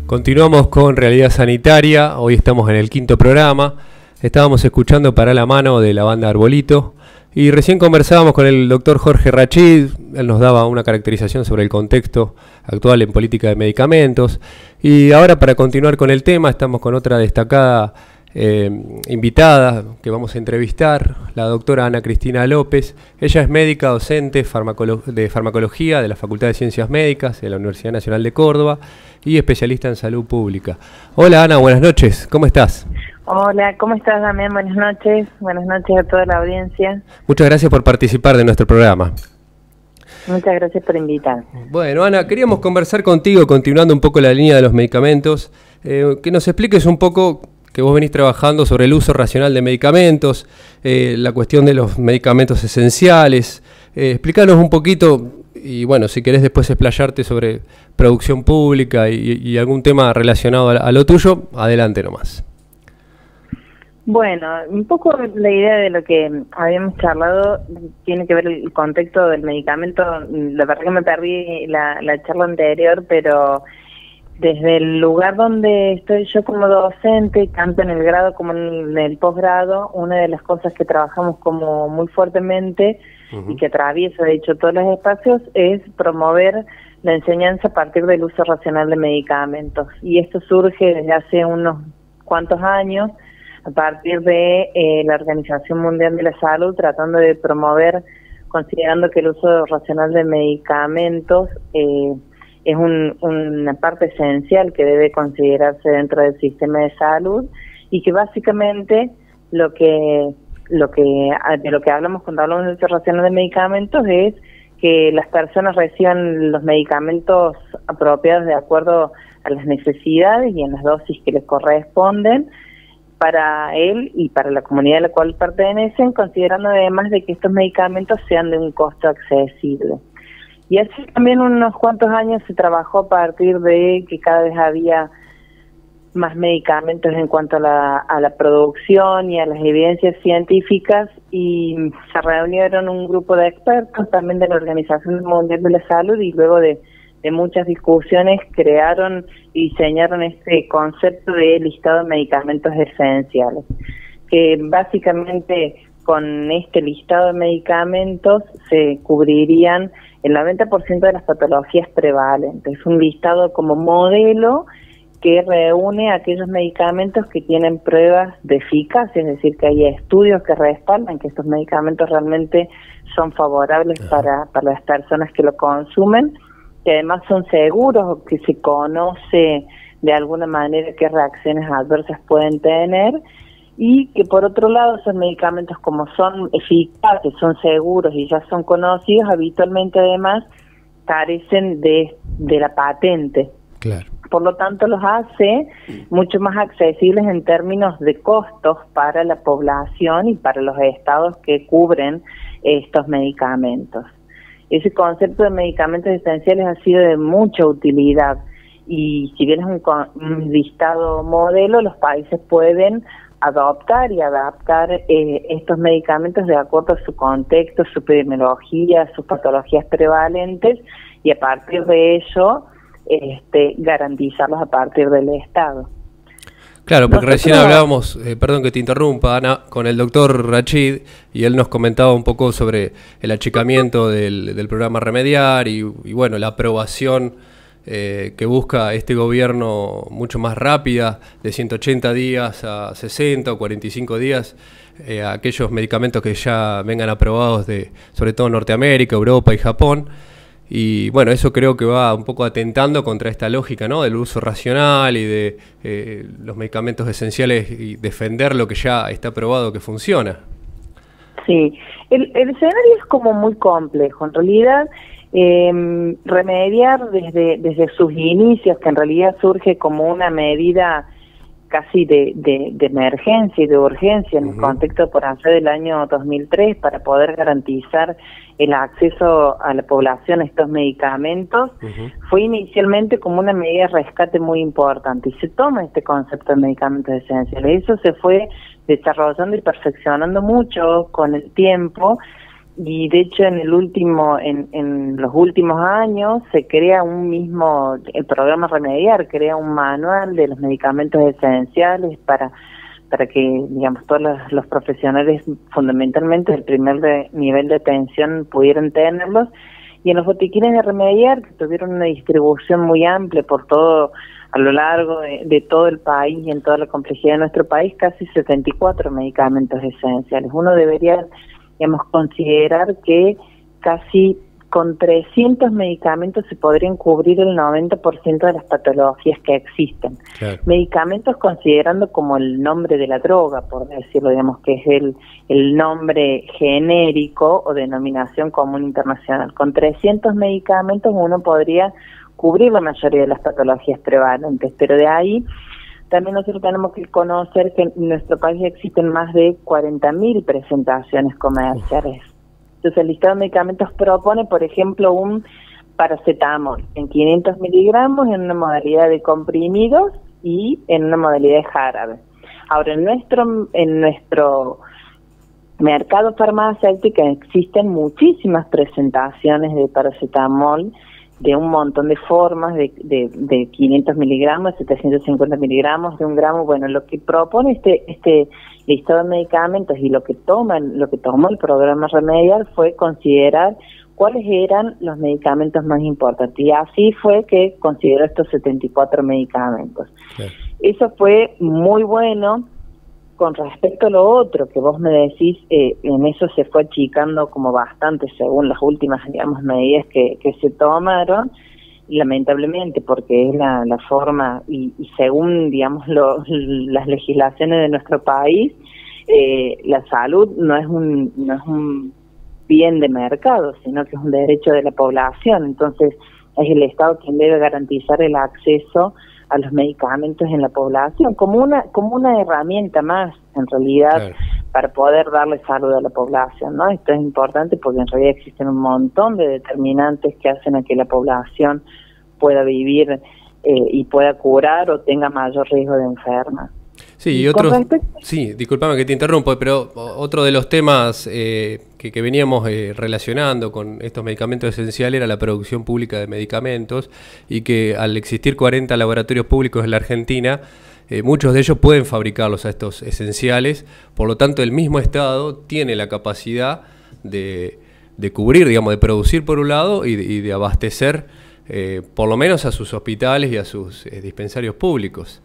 Continuamos con Realidad Sanitaria, hoy estamos en el 5º programa, estábamos escuchando Para la Mano de la banda Arbolito y recién conversábamos con el doctor Jorge Rachid, él nos daba una caracterización sobre el contexto actual en política de medicamentos y ahora para continuar con el tema estamos con otra destacada invitada que vamos a entrevistar, la doctora Ana Cristina López. Ella es médica docente de farmacología de la Facultad de Ciencias Médicas de la Universidad Nacional de Córdoba y especialista en salud pública. Hola Ana, buenas noches, ¿cómo estás? Hola, ¿cómo estás, Damián? Buenas noches a toda la audiencia. Muchas gracias por participar de nuestro programa. Muchas gracias por invitar. Bueno, Ana, queríamos conversar contigo, continuando un poco la línea de los medicamentos, que nos expliques un poco que vos venís trabajando sobre el uso racional de medicamentos, la cuestión de los medicamentos esenciales. Explícanos un poquito, y bueno, si querés después explayarte sobre producción pública y algún tema relacionado a lo tuyo, adelante nomás. Bueno, un poco la idea de lo que habíamos charlado tiene que ver el contexto del medicamento. La verdad que me perdí la charla anterior, pero desde el lugar donde estoy yo como docente, tanto en el grado como en el posgrado, una de las cosas que trabajamos como muy fuertemente y que atraviesa de hecho todos los espacios es promover la enseñanza a partir del uso racional de medicamentos. Y esto surge desde hace unos cuantos años a partir de la Organización Mundial de la Salud, tratando de promover, considerando que el uso racional de medicamentos es una parte esencial que debe considerarse dentro del sistema de salud y que básicamente de lo que hablamos cuando hablamos de uso racional de medicamentos es que las personas reciban los medicamentos apropiados de acuerdo a las necesidades y en las dosis que les corresponden para él y para la comunidad a la cual pertenecen, considerando además de que estos medicamentos sean de un costo accesible. Y hace también unos cuantos años se trabajó a partir de que cada vez había más medicamentos en cuanto a la producción y a las evidencias científicas, y se reunieron un grupo de expertos también de la Organización Mundial de la Salud y luego de muchas discusiones crearon y diseñaron este concepto de listado de medicamentos esenciales, que básicamente con este listado de medicamentos se cubrirían el 90% de las patologías prevalentes. Es un listado como modelo que reúne aquellos medicamentos que tienen pruebas de eficacia, es decir, que hay estudios que respaldan que estos medicamentos realmente son favorables para las personas que lo consumen, que además son seguros o que se conoce de alguna manera qué reacciones adversas pueden tener, y que por otro lado esos medicamentos, como son eficaces, son seguros y ya son conocidos, habitualmente además carecen de la patente. Claro. Por lo tanto los hace mucho más accesibles en términos de costos para la población y para los estados que cubren estos medicamentos. Ese concepto de medicamentos esenciales ha sido de mucha utilidad y si bien es un listado modelo, los países pueden adoptar y adaptar estos medicamentos de acuerdo a su contexto, su epidemiología, sus patologías prevalentes, y a partir de ello garantizarlos a partir del Estado. Claro, porque recién hablábamos, perdón que te interrumpa, Ana, con el doctor Rachid, y él nos comentaba un poco sobre el achicamiento del programa Remediar y bueno, la aprobación que busca este gobierno mucho más rápida, de 180 días a 60 o 45 días, aquellos medicamentos que ya vengan aprobados de sobre todo Norteamérica, Europa y Japón. Y bueno, eso creo que va un poco atentando contra esta lógica, ¿no?, del uso racional y de los medicamentos esenciales y defender lo que ya está probado que funciona. Sí, el escenario es como muy complejo. En realidad, Remediar desde sus inicios, que en realidad surge como una medida casi de emergencia y de urgencia en el contexto por allá del año 2003 para poder garantizar el acceso a la población a estos medicamentos, fue inicialmente como una medida de rescate muy importante y se toma este concepto de medicamentos esenciales. Eso se fue desarrollando y perfeccionando mucho con el tiempo y de hecho en los últimos años se crea el programa Remediar crea un manual de los medicamentos esenciales para que, digamos, todos los profesionales, fundamentalmente del primer nivel de atención, pudieran tenerlos. Y en los botiquines de Remediar, que tuvieron una distribución muy amplia a lo largo de todo el país y en toda la complejidad de nuestro país, casi 74 medicamentos esenciales. Uno debería, digamos, considerar que casi con 300 medicamentos se podrían cubrir el 90% de las patologías que existen. Claro. Medicamentos considerando como el nombre de la droga, por decirlo, digamos, que es el nombre genérico o denominación común internacional. Con 300 medicamentos uno podría cubrir la mayoría de las patologías prevalentes, pero de ahí también nosotros tenemos que conocer que en nuestro país existen más de 40.000 presentaciones comerciales. Entonces el listado de medicamentos propone, por ejemplo, un paracetamol en 500 miligramos en una modalidad de comprimidos y en una modalidad de jarabe. Ahora, en nuestro mercado farmacéutico existen muchísimas presentaciones de paracetamol de un montón de formas, de 500 miligramos, 750 miligramos, de 1 gramo. Bueno, lo que propone este listado de medicamentos y lo que tomó el programa Remediar fue considerar cuáles eran los medicamentos más importantes. Y así fue que consideró estos 74 medicamentos. Sí. Eso fue muy bueno. Con respecto a lo otro que vos me decís, en eso se fue achicando como bastante según las últimas, digamos, medidas que se tomaron, lamentablemente, porque es la forma y según, digamos, las legislaciones de nuestro país, la salud no es un bien de mercado, sino que es un derecho de la población. Entonces es el Estado quien debe garantizar el acceso a los medicamentos en la población, como una herramienta más, en realidad, claro, para poder darle salud a la población, ¿no? Esto es importante porque en realidad existen un montón de determinantes que hacen a que la población pueda vivir y pueda curar o tenga mayor riesgo de enferma. Sí, y otros, sí, discúlpame que te interrumpo, pero otro de los temas que veníamos relacionando con estos medicamentos esenciales era la producción pública de medicamentos, y que al existir 40 laboratorios públicos en la Argentina, muchos de ellos pueden fabricarlos a estos esenciales. Por lo tanto, el mismo Estado tiene la capacidad de cubrir, digamos, de producir por un lado y de abastecer por lo menos a sus hospitales y a sus dispensarios públicos.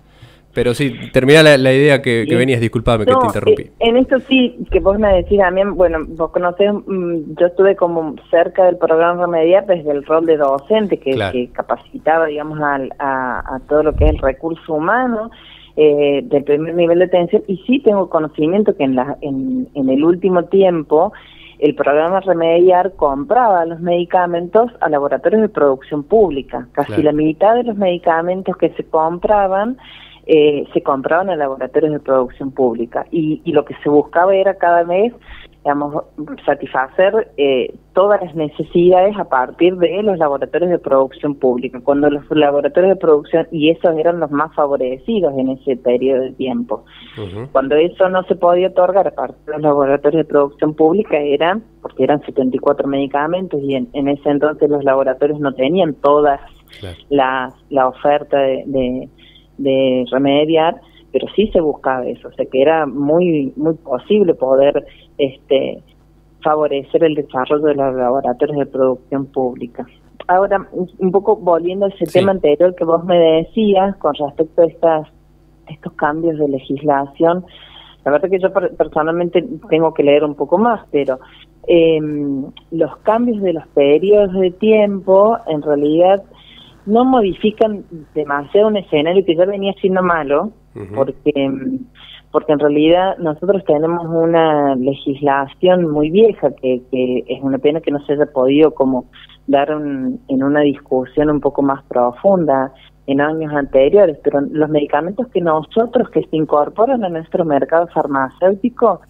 Pero sí, termina la idea que venías, disculpame que te interrumpí. En esto sí, que vos me decís también, bueno, vos conocés, yo estuve como cerca del programa Remediar desde el rol de docente, claro, que capacitaba, digamos, a todo lo que es el recurso humano del primer nivel de atención, y sí tengo conocimiento que en el último tiempo el programa Remediar compraba los medicamentos a laboratorios de producción pública. Casi claro, la mitad de los medicamentos que se compraban a laboratorios de producción pública, y lo que se buscaba era cada vez, digamos, satisfacer todas las necesidades a partir de los laboratorios de producción pública, cuando los laboratorios de producción, y esos eran los más favorecidos en ese periodo de tiempo. Cuando eso no se podía otorgar a partir de los laboratorios de producción pública, porque eran 74 medicamentos, y en ese entonces los laboratorios no tenían todas claro, la oferta de Remediar, pero sí se buscaba eso, o sea que era muy posible poder favorecer el desarrollo de los laboratorios de producción pública. Ahora, un poco volviendo a ese sí, tema anterior que vos me decías con respecto a estos cambios de legislación, la verdad que yo personalmente tengo que leer un poco más, pero los cambios de los periodos de tiempo en realidad no modifican demasiado un escenario que ya venía siendo malo, porque en realidad nosotros tenemos una legislación muy vieja que es una pena que no se haya podido como dar en una discusión un poco más profunda en años anteriores, pero los medicamentos que se incorporan a nuestro mercado farmacéutico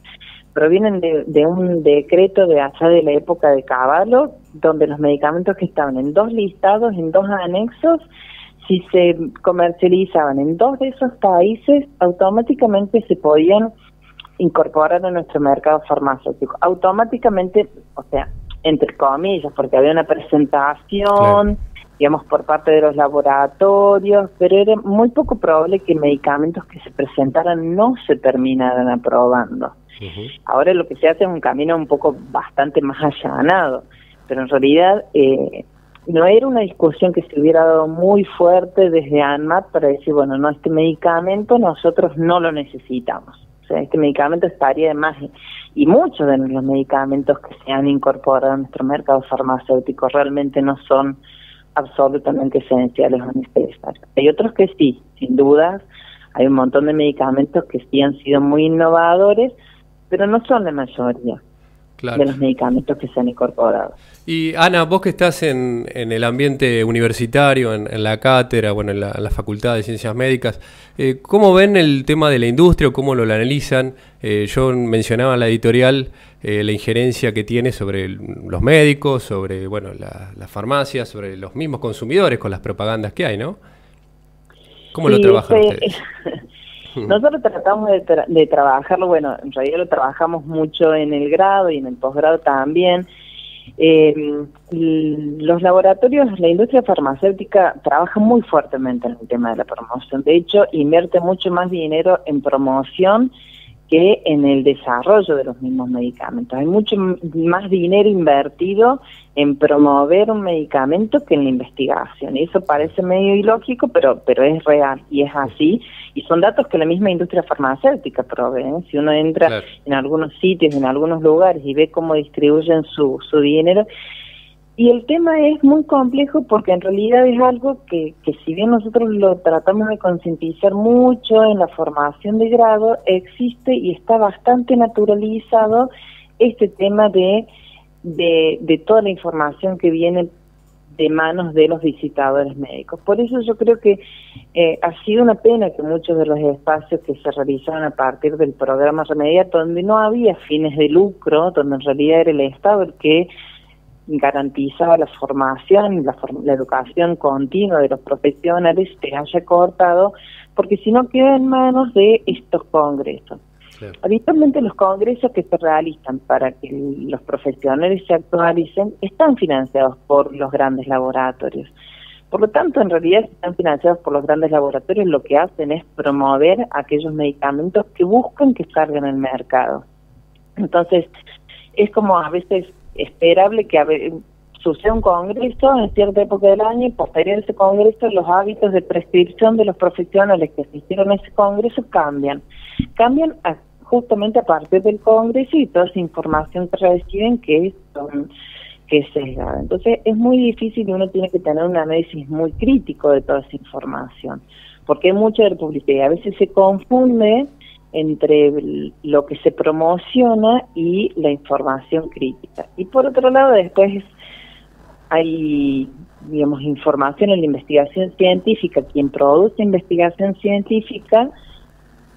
provienen de un decreto de allá de la época de Cavallo, donde los medicamentos que estaban en 2 listados, en 2 anexos, si se comercializaban en 2 de esos países, automáticamente se podían incorporar a nuestro mercado farmacéutico. Automáticamente, o sea, entre comillas, porque había una presentación, digamos, por parte de los laboratorios, pero era muy poco probable que medicamentos que se presentaran no se terminaran aprobando. Ahora lo que se hace es un camino un poco bastante más allanado, pero en realidad no era una discusión que se hubiera dado muy fuerte desde ANMAT para decir, bueno, no, este medicamento nosotros no lo necesitamos. O sea, este medicamento estaría de más. Y muchos de los medicamentos que se han incorporado a nuestro mercado farmacéutico realmente no son absolutamente esenciales o necesarios. Hay otros que sí, sin dudas. Hay un montón de medicamentos que sí han sido muy innovadores, pero no son la mayoría de los medicamentos que se han incorporado. Y Ana, vos que estás en el ambiente universitario, en la cátedra, bueno, en la Facultad de Ciencias Médicas, ¿cómo ven el tema de la industria o cómo lo analizan? Yo mencionaba en la editorial la injerencia que tiene sobre los médicos, sobre bueno las farmacias, sobre los mismos consumidores con las propagandas que hay, ¿no? ¿Cómo lo trabajan ustedes? Nosotros tratamos de trabajarlo, bueno, en realidad lo trabajamos mucho en el grado y en el posgrado también. Los laboratorios, la industria farmacéutica trabaja muy fuertemente en el tema de la promoción. De hecho, invierte mucho más dinero en promoción que en el desarrollo de los mismos medicamentos. Hay mucho más dinero invertido en promover un medicamento que en la investigación. Y eso parece medio ilógico, pero es real y es así. Y son datos que la misma industria farmacéutica provee. Si uno entra en algunos sitios, en algunos lugares y ve cómo distribuyen su dinero. Y el tema es muy complejo porque en realidad es algo que si bien nosotros lo tratamos de concientizar mucho en la formación de grado, existe y está bastante naturalizado este tema de toda la información que viene de manos de los visitadores médicos. Por eso yo creo que ha sido una pena que muchos de los espacios que se realizaron a partir del programa Remediar, donde no había fines de lucro, donde en realidad era el Estado el que garantizaba la formación, la educación continua de los profesionales, se haya cortado, porque si no queda en manos de estos congresos. Habitualmente los congresos que se realizan para que los profesionales se actualicen están financiados por los grandes laboratorios. Por lo tanto, en realidad, si están financiados por los grandes laboratorios, lo que hacen es promover aquellos medicamentos que buscan que salgan al mercado. Entonces, es como a veces esperable que suceda un congreso en cierta época del año y posterior a ese congreso los hábitos de prescripción de los profesionales que asistieron a ese congreso cambian justamente a partir del congreso y toda esa información que reciben que es sesgada. Entonces es muy difícil y uno tiene que tener un análisis muy crítico de toda esa información, porque hay mucha de publicidad y a veces se confunde entre lo que se promociona y la información crítica. Y por otro lado, después hay, digamos, información en la investigación científica. Quien produce investigación científica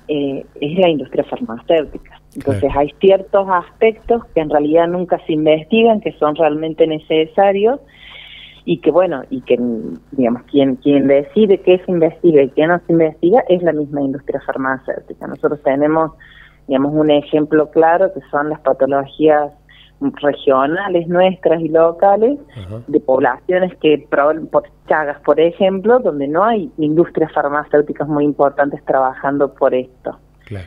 es la industria farmacéutica. Entonces hay ciertos aspectos que en realidad nunca se investigan, que son realmente necesarios, y que bueno, y que digamos quien decide qué se investiga y qué no se investiga es la misma industria farmacéutica. Nosotros tenemos, digamos, un ejemplo claro que son las patologías regionales nuestras y locales de poblaciones que por Chagas, por ejemplo, donde no hay industrias farmacéuticas muy importantes trabajando por esto. Claro.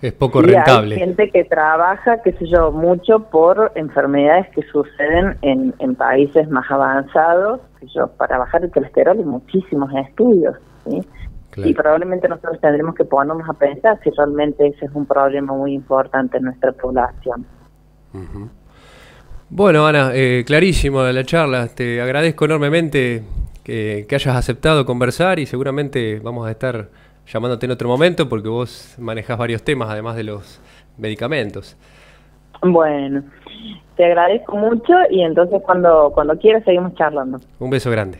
Es poco rentable. Hay gente que trabaja, qué sé yo, mucho por enfermedades que suceden en países más avanzados. Qué sé yo, para bajar el colesterol hay muchísimos estudios, ¿sí? Claro. Y probablemente nosotros tendremos que ponernos a pensar si realmente ese es un problema muy importante en nuestra población. Bueno, Ana, clarísimo la charla. Te agradezco enormemente que hayas aceptado conversar y seguramente vamos a estar llamándote en otro momento porque vos manejás varios temas además de los medicamentos. Bueno, te agradezco mucho y entonces cuando quieras seguimos charlando. Un beso grande.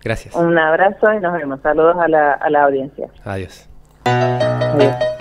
Gracias. Un abrazo y nos vemos. Saludos a la audiencia. Adiós. Adiós.